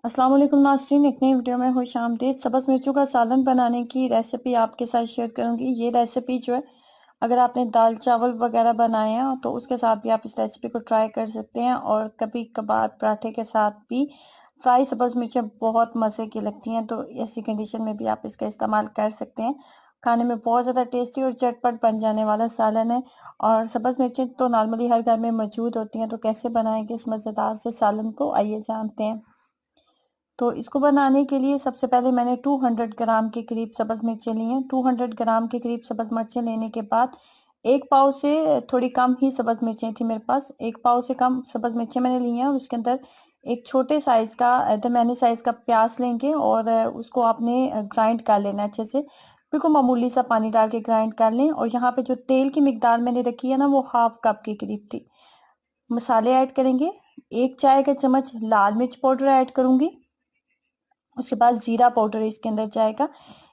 अस्सलाम वालेकुम नाज़रीन, एक नई वीडियो में खुश आमदीद। सब्ज़ मिर्चों का सालन बनाने की रेसिपी आपके साथ शेयर करूंगी। ये रेसिपी जो है, अगर आपने दाल चावल वगैरह बनाए हैं तो उसके साथ भी आप इस रेसिपी को ट्राई कर सकते हैं, और कभी कभार पराठे के साथ भी फ्राई सब्ज़ मिर्चें बहुत मज़े की लगती हैं। तो ऐसी कंडीशन में भी आप इसका इस्तेमाल कर सकते हैं। खाने में बहुत ज़्यादा टेस्टी और झटपट बन जाने वाला सालन है। और सब्ज़ मिर्चें तो नॉर्मली हर घर में मौजूद होती हैं, तो कैसे बनाएंगे इस मज़ेदार से सालन को, आइए जानते हैं। तो इसको बनाने के लिए सबसे पहले मैंने 200 ग्राम के करीब सब्ज़ मिर्चें ली हैं। 200 ग्राम के करीब सब्ज़ मिर्चें लेने के बाद एक पाव से थोड़ी कम ही सब्ज़ मिर्चें थी मेरे पास। एक पाव से कम सब्ज़ मिर्चें मैंने ली हैं, और उसके अंदर एक छोटे साइज का दरमियाने साइज का प्याज लेंगे, और उसको आपने ग्राइंड कर लेना अच्छे से। बिल्कुल मामूली सा पानी डाल के ग्राइंड कर लें। और यहाँ पे जो तेल की मिकदार मैंने रखी है ना, वो हाफ कप के करीब थी। मसाले ऐड करेंगे। 1 चाय का चम्मच लाल मिर्च पाउडर ऐड करूंगी। उसके बाद जीरा पाउडर इसके अंदर जाएगा।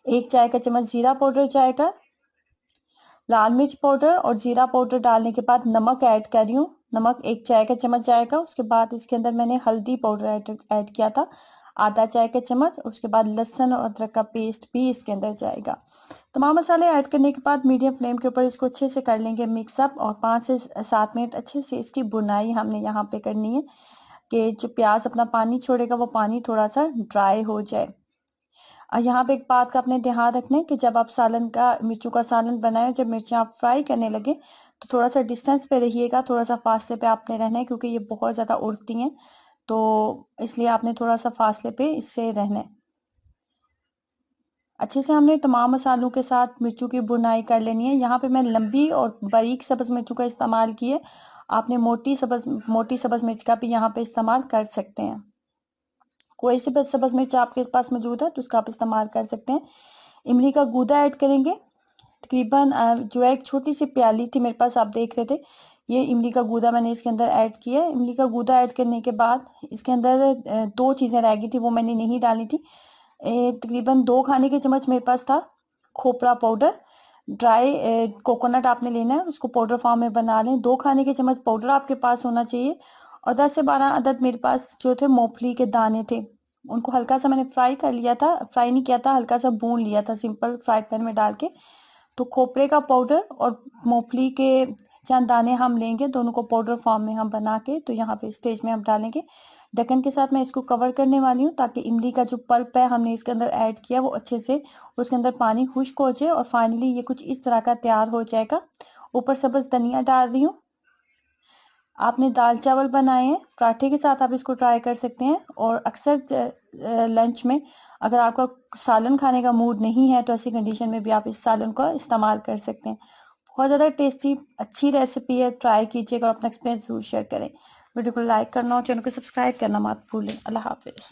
1 चाय का चम्मच जीरा पाउडर जाएगा। लाल मिर्च पाउडर और जीरा पाउडर डालने के बाद नमक ऐड कर रही हूँ। नमक 1 चाय का चम्मच जाएगा। उसके बाद इसके अंदर मैंने हल्दी पाउडर ऐड किया था, आधा चाय का चम्मच। उसके बाद लहसुन और अदरक का पेस्ट भी इसके अंदर जाएगा। तमाम मसाले ऐड करने के बाद मीडियम फ्लेम के ऊपर इसको अच्छे से कर लेंगे मिक्सअप, और 5 से 7 मिनट अच्छे से इसकी बुनाई हमने यहाँ पे करनी है, कि जो प्याज अपना पानी छोड़ेगा वो पानी थोड़ा सा ड्राई हो जाए। और यहाँ पे एक बात का अपने ध्यान रखना है कि जब आप सालन का मिर्चों का सालन बनाए, जब मिर्चें आप फ्राई करने लगे तो थोड़ा सा डिस्टेंस पे रहिएगा, थोड़ा सा फासले पे आपने रहना है, क्योंकि ये बहुत ज्यादा उड़ती हैं। तो इसलिए आपने थोड़ा सा फासले पे इससे रहना है। अच्छे से हमने तमाम मसालों के साथ मिर्चों की बुनाई कर लेनी है। यहाँ पे मैं लंबी और बारीक सब्ज मिर्चों का इस्तेमाल किए। आपने मोटी सब्ज मिर्च का भी यहाँ पे इस्तेमाल कर सकते हैं। कोई सी भी सब्ज मिर्च आपके पास मौजूद है तो उसका आप इस्तेमाल कर सकते हैं। इमली का गूदा ऐड करेंगे। तकरीबन जो है एक छोटी सी प्याली थी मेरे पास, आप देख रहे थे, ये इमली का गूदा मैंने इसके अंदर ऐड किया है। इमली का गूदा ऐड करने के बाद इसके अंदर दो चीजें रह गई थी, वो मैंने नहीं डाली थी। तकरीबन 2 खाने के चम्मच मेरे पास था खोपरा पाउडर। ड्राई कोकोनट आपने लेना है, उसको पाउडर फॉर्म में बना लें। 2 खाने के चम्मच पाउडर आपके पास होना चाहिए। और 10 से 12 अदद मेरे पास जो थे मूंगफली के दाने थे, उनको हल्का सा मैंने फ्राई कर लिया था, फ्राई नहीं किया था, हल्का सा भून लिया था सिंपल फ्राई पैन में डाल के। तो खोपरे का पाउडर और मूंगफली के चंद दाने हम लेंगे, दोनों को पाउडर फॉर्म में हम बना के तो यहाँ पे स्टेज में हम डालेंगे। ढक्कन के साथ मैं इसको कवर करने वाली हूँ, ताकि इमली का जो पल्प है हमने इसके अंदर ऐड किया वो अच्छे से उसके अंदर पानी खुश्क हो जाए, और फाइनली ये कुछ इस तरह का तैयार हो जाएगा। ऊपर सब्ज धनिया डाल रही हूँ। आपने दाल चावल बनाए हैं, पराठे के साथ आप इसको ट्राई कर सकते हैं। और अक्सर लंच में अगर आपका सालन खाने का मूड नहीं है तो ऐसी कंडीशन में भी आप इस सालन का इस्तेमाल कर सकते हैं। बहुत ज़्यादा टेस्टी अच्छी रेसिपी है, ट्राई कीजिएगा और अपना एक्सपीरियंस जरूर शेयर करें। वीडियो को लाइक करना और चैनल को सब्सक्राइब करना मत भूलें। अल्लाह हाफिज़।